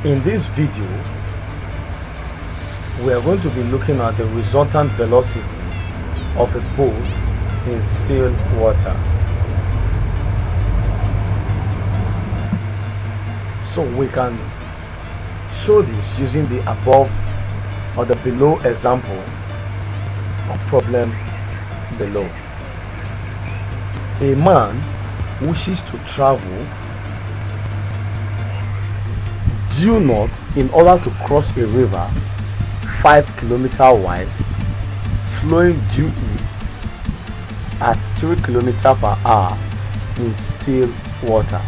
In this video, we are going to be looking at the resultant velocity of a boat in still water. So we can show this using the above or the below example or problem below. A man wishes to travel due north in order to cross a river 5 kilometers wide, flowing due east at 3 kilometers per hour in still water.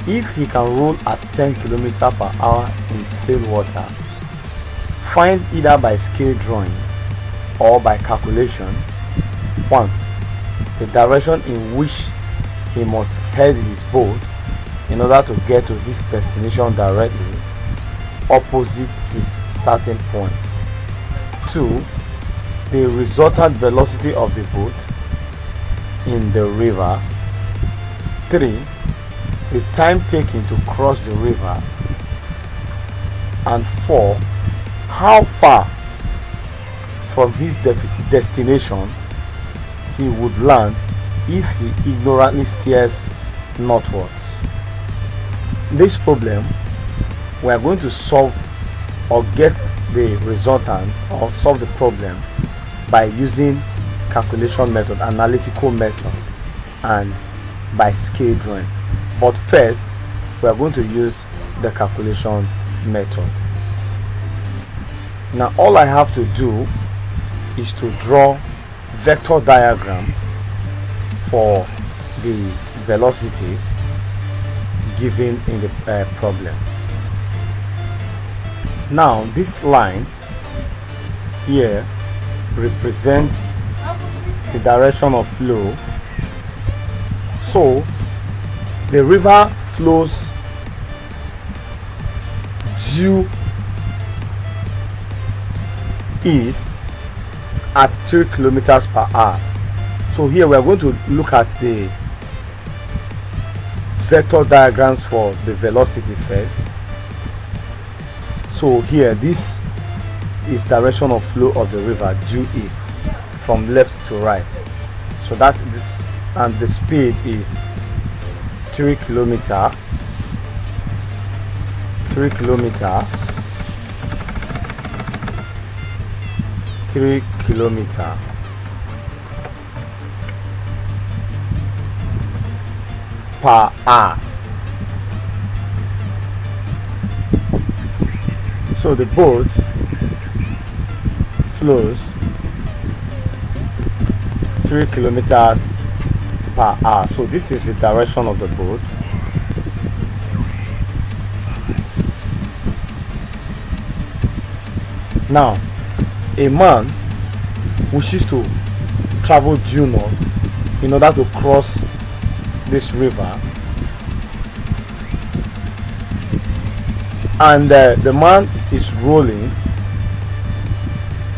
If he can roll at 10 kilometers per hour in still water, find either by scale drawing or by calculation 1. The direction in which he must head his boat in order to get to his destination directly opposite his starting point. 2. The resultant velocity of the boat in the river. 3. The time taken to cross the river. And 4. How far from his destination he would land if he ignorantly steers northwards. This problem, we are going to solve or get the resultant or solve the problem by using calculation method, analytical method, and by scale drawing. But first, we are going to use the calculation method. Now all I have to do is to draw vector diagrams for the velocities given in the problem. Now this line here represents the direction of flow. So the river flows due east at 3 kilometers per hour. So here we are going to look at the vector diagrams for the velocity first. So here this is direction of flow of the river due east from left to right. So that is, and the speed is 3 kilometers per hour. So the boat flows 3 kilometers per hour. So this is the direction of the boat. Now a man wishes to travel due north in order to cross this river, and the man is rolling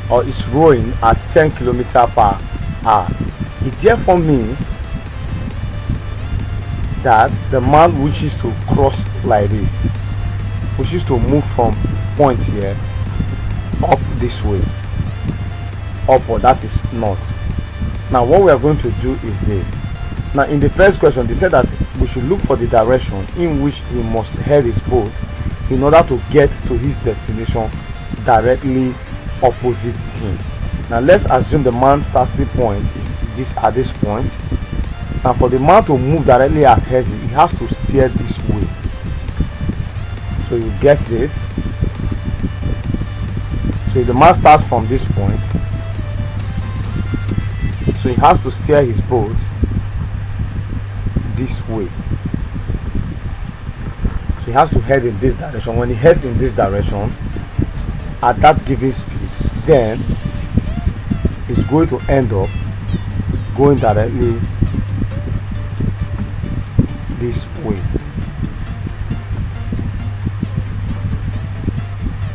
or is rowing at 10 kilometers per hour. It therefore means that the man wishes to cross like this, wishes to move from point here up this way, upward, that is north. Now what we are going to do is this. Now in the first question they said that we should look for the direction in which he must head his boat in order to get to his destination directly opposite him. Now let's assume the man's starting point is this at this point. Now for the man to move directly ahead, he has to steer this way. So you get this. So the man starts from this point, so he has to steer his boat this way. So he has to head in this direction. When he heads in this direction at that given speed, then he's going to end up going directly this way.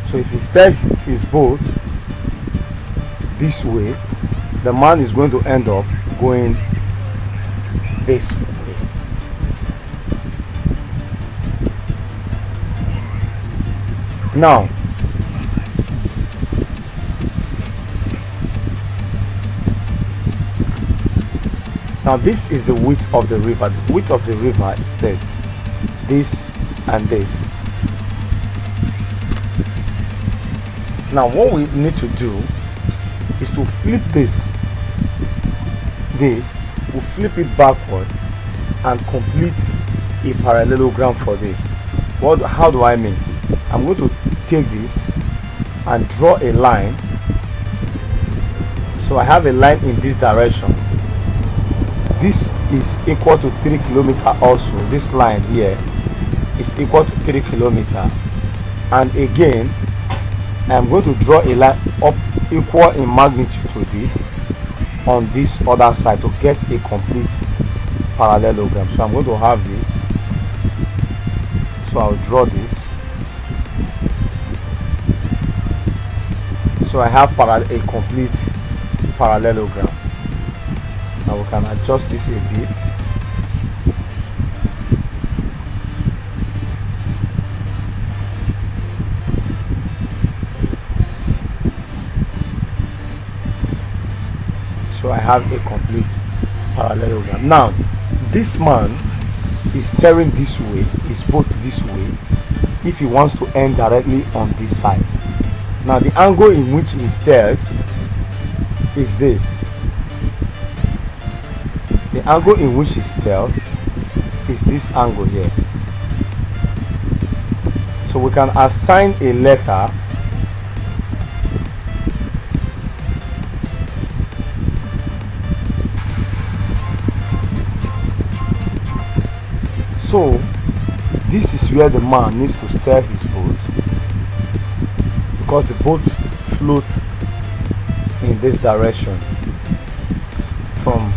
So if he steers his boat this way, the man is going to end up going this way. Now this is the width of the river. The width of the river is this and this. Now what we need to do is to flip this, we'll flip it backward and complete a parallelogram for this. How do I mean? I'm going to take this and draw a line. So I have a line in this direction. This is equal to 3 kilometers also. This line here is equal to 3 kilometers. And again, I'm going to draw a line up equal in magnitude to this on this other side to get a complete parallelogram. So I'm going to have this. So I'll draw this. So I have a complete parallelogram. Now we can adjust this a bit. So I have a complete parallelogram. Now this man is staring this way, is both this way, if he wants to end directly on this side. Now the angle in which he stares is this. The angle in which he stares is this angle here. So we can assign a letter so this is where the man needs to steer his boat, because the boat floats in this direction from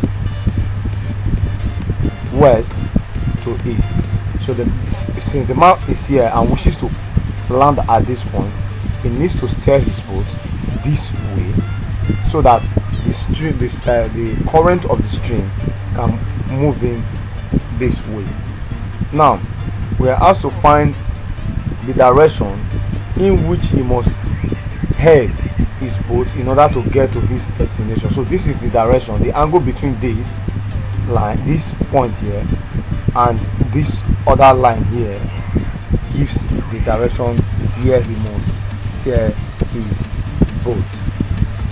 west to east. So since the man is here and wishes to land at this point, he needs to steer his boat this way so that the current of the stream can move in this way. Now we are asked to find the direction in which he must head his boat in order to get to his destination. So this is the direction. The angle between this line, this point here, and this other line here gives the direction where he must steer his boat.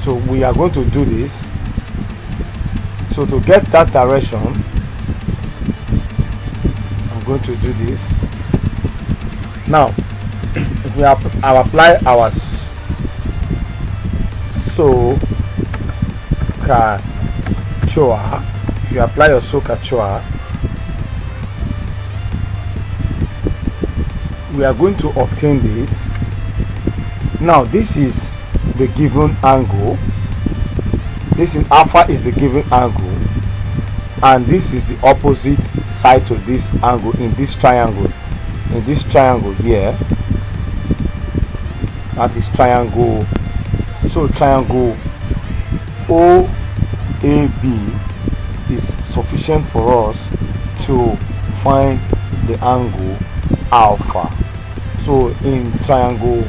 So we are going to do this. So to get that direction, I'm going to do this. Now if we apply our SOHCAHTOA, if you apply your SOHCAHTOA, we are going to obtain this. Now this is the given angle. This in alpha is the given angle, and this is the opposite side to this angle in this triangle. In this triangle here, that is triangle. So triangle OAB is sufficient for us to find the angle alpha. So in triangle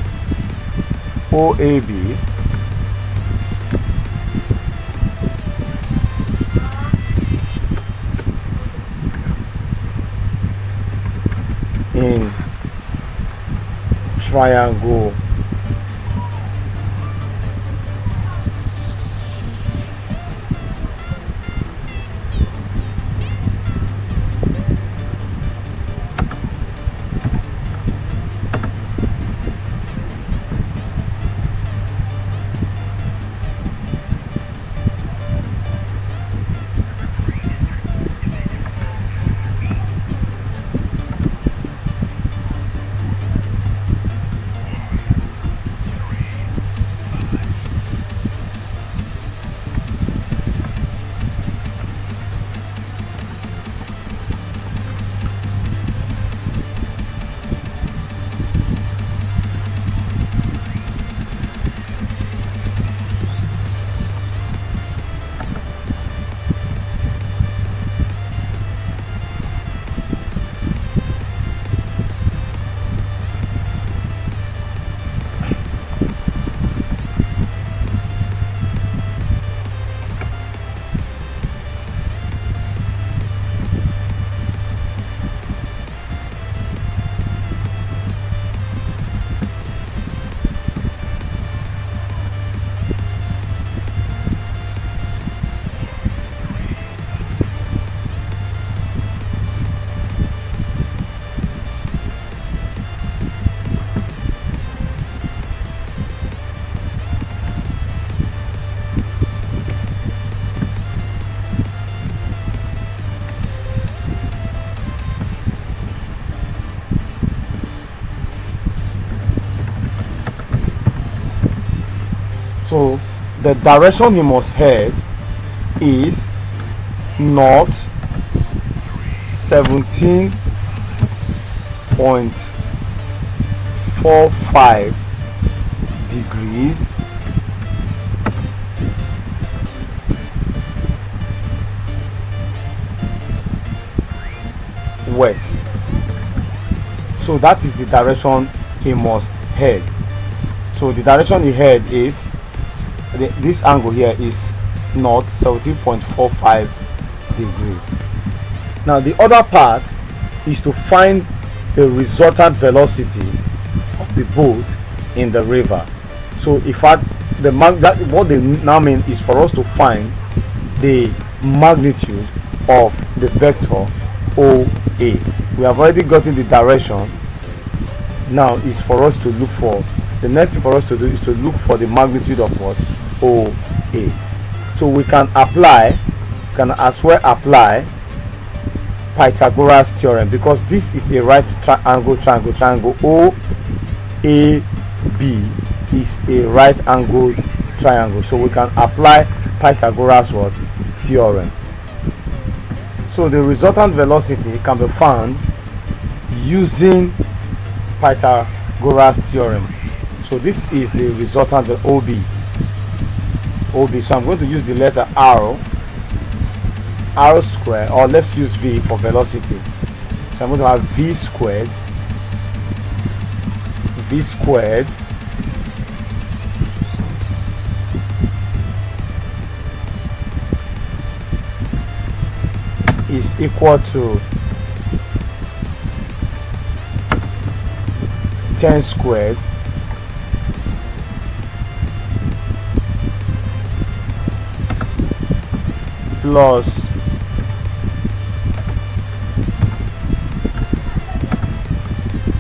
OAB, in triangle So the direction he must head is north 17.45 degrees west. So that is the direction he must head. So the direction he head is this angle here is north 17.45 degrees. Now the other part is to find the resultant velocity of the boat in the river. So if what they now mean is for us to find the magnitude of the vector OA. We have already gotten the direction. Now is for us to look for, the next thing for us to do is to look for the magnitude of what? OA. So we can as well apply Pythagoras theorem, because this is a right triangle. Triangle OAB is a right angled triangle. So we can apply Pythagoras what? Theorem. So the resultant velocity can be found using Pythagoras theorem. So this is the resultant OB. So I'm going to use the letter R squared, or let's use V for velocity. So I'm going to have V squared is equal to 10 squared plus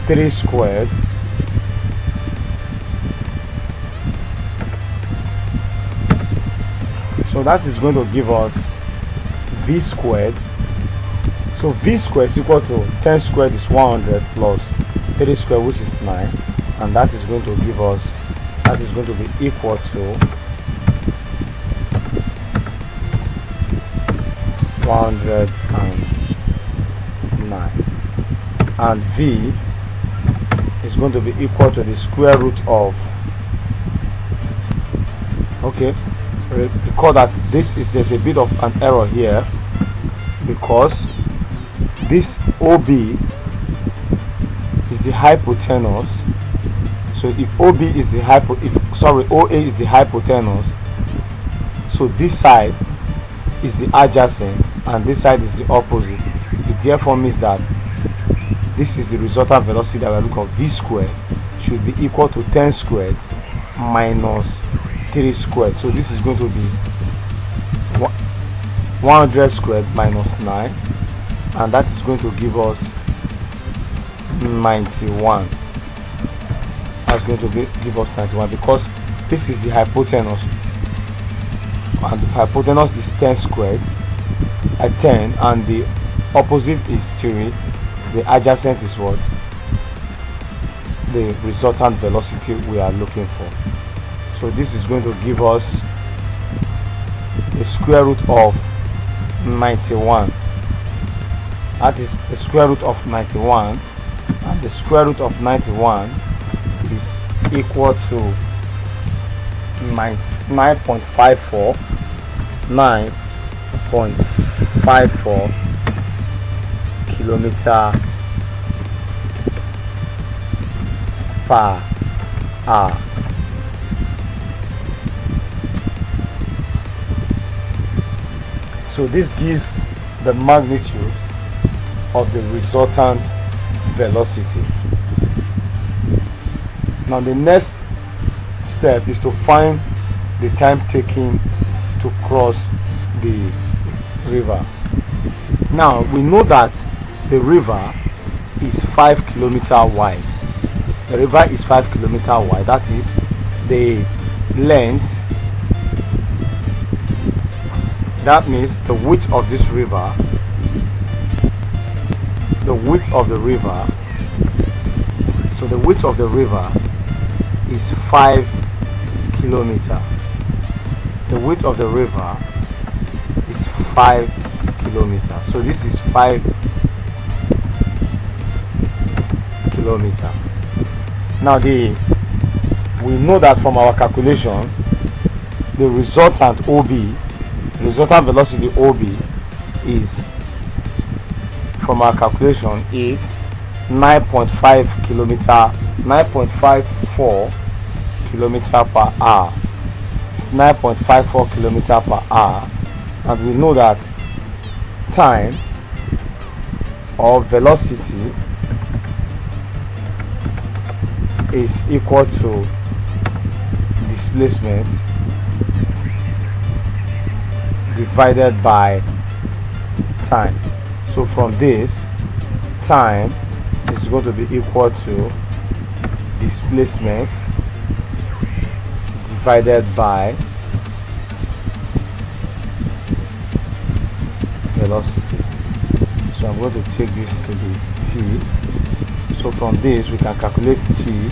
3 squared so that is going to give us V squared. So V squared is equal to 10 squared is 100 plus 3 squared, which is 9, and that is going to give us, that is going to be equal to 109, and V is going to be equal to the square root of, okay, recall that there's a bit of an error here, because this OB is the hypotenuse. So if OB is the OA is the hypotenuse, so this side is the adjacent and this side is the opposite. It therefore means that this is the resultant velocity that we look at. V squared should be equal to 10 squared minus 3 squared. So this is going to be 100 squared minus 9, and that is going to give us 91. That's going to give us 91, because this is the hypotenuse, and the hypotenuse is 10 squared at 10, and the opposite is 3. The adjacent is what? The resultant velocity we are looking for. So this is going to give us the square root of 91. That is the square root of 91, and the square root of 91 is equal to 9.54 kilometer per hour. So this gives the magnitude of the resultant velocity. Now the next step is to find the time taken to cross the river. Now we know that the river is 5 kilometers wide. The river is 5 kilometers wide. That is the length. That means the width of this river, the width of the river, so the width of the river is 5 kilometers. the width of the river is 5 kilometers. So this is 5 kilometers. Now we know that from our calculation, the resultant velocity OB is, from our calculation, is 9.54 kilometer per hour. It's 9.54 kilometer per hour, and we know that time or velocity is equal to displacement divided by time. So from this, time is going to be equal to displacement divided by velocity. So I'm going to take this to be t. So from this we can calculate t.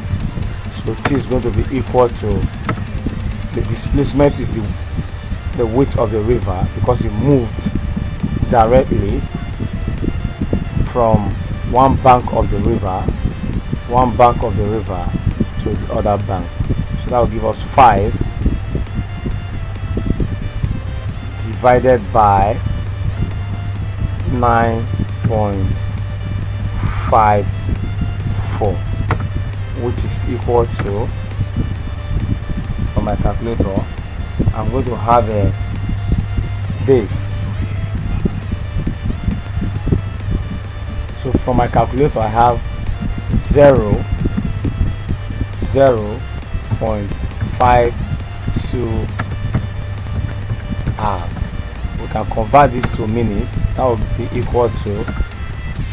So t is going to be equal to, the displacement is the width of the river, because it moved directly from one bank of the river to the other bank. So that will give us 5 divided by 9.54, which is equal to, from my calculator, I'm going to have this. So from my calculator I have 0.52 hours. We can convert this to minutes. That would be equal to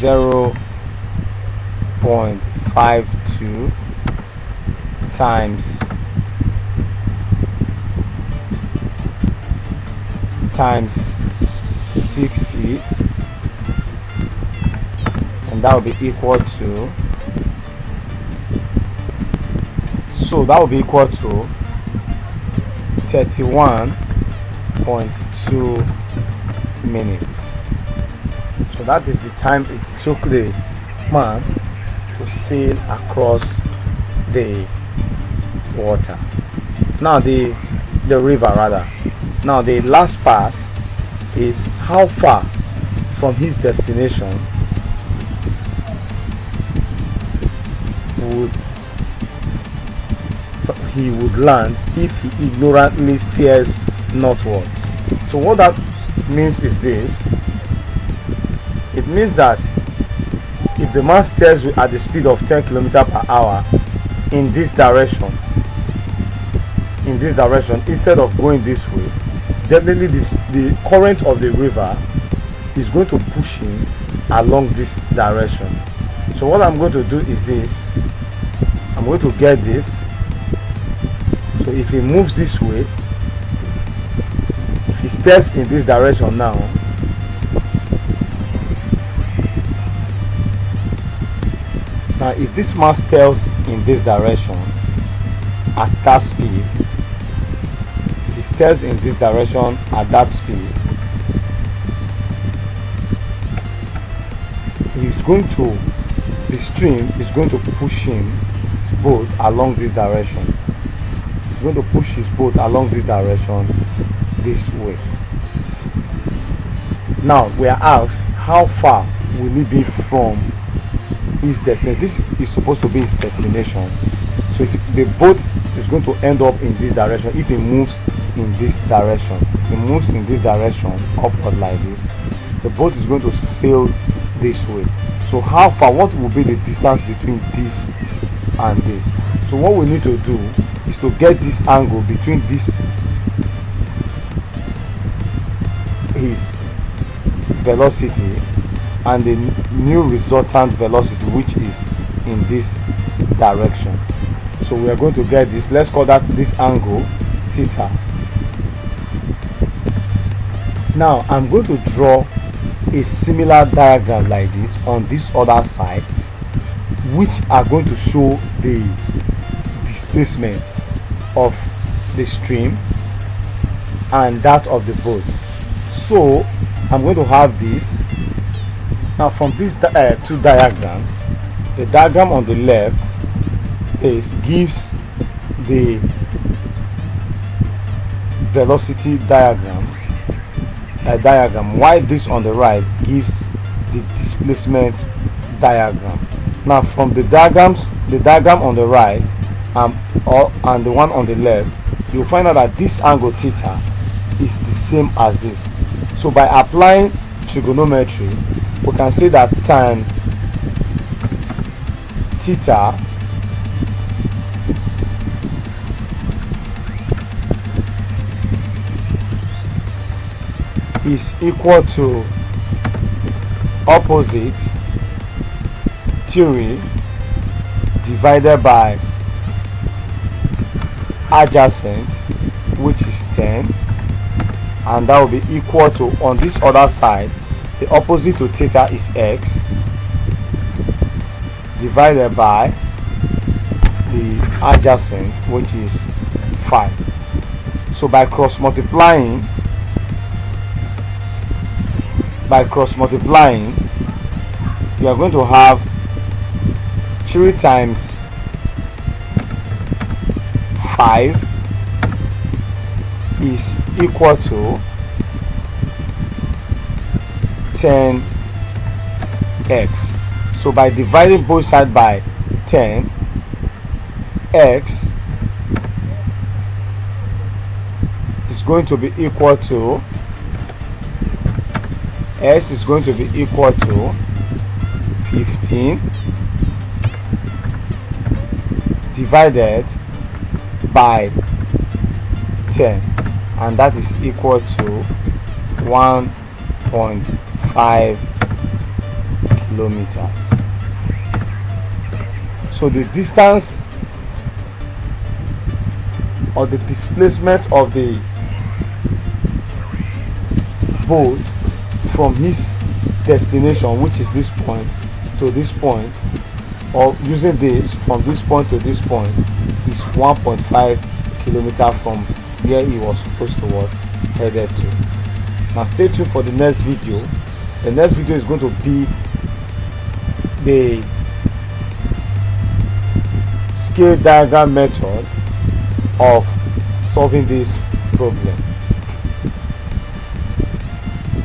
0.52 times 60, and that will be equal to, so that will be equal to 31.2 minutes. So that is the time it took the man to sail across the water. Now the river rather. Now the last part is how far from his destination he would land if he ignorantly steers northward. So what that means is this: it means that if the man steers at the speed of 10 km per hour in this direction, instead of going this way, definitely the current of the river is going to push him along this direction. So what I'm going to do is this: I'm going to get this. So if he moves this way, if he steers in this direction now, if this man steers in this direction at that speed, if he steers in this direction at that speed, the stream is going to push his boat along this direction. It's going to push his boat along this direction this way. Now we are asked, how far will he be from his destination? This is supposed to be his destination. So if the boat is going to end up in this direction, if he moves in this direction, upward like this, the boat is going to sail this way. So how far, what will be the distance between this and this? So what we need to do is to get this angle between this, his velocity, and the new resultant velocity, which is in this direction. So we are going to get this, let's call that this angle theta. Now I'm going to draw a similar diagram like this on this other side, which are going to show the displacement of the stream and that of the boat. So I'm going to have this. Now from these two diagrams, the diagram on the left gives the velocity diagram, while this on the right gives the displacement diagram. Now from the diagram on the right and the one on the left, you'll find out that this angle theta is the same as this. So by applying trigonometry, we can say that tan theta is equal to opposite 3 divided by adjacent, which is 10, and that will be equal to, on this other side, the opposite to theta is x divided by the adjacent, which is 5. So by cross multiplying, you are going to have 3 times 5 is equal to 10x. So by dividing both sides by 10, x is going to be equal to S is going to be equal to 15 divided by 10, and that is equal to 1.5 kilometers. So the distance or the displacement of the boat from his destination, which is this point, to this point, or using this from this point to this point, is 1.5 kilometers from where he was supposed to walk headed to. Now stay tuned for the next video. The next video is going to be the scale diagram method of solving this problem.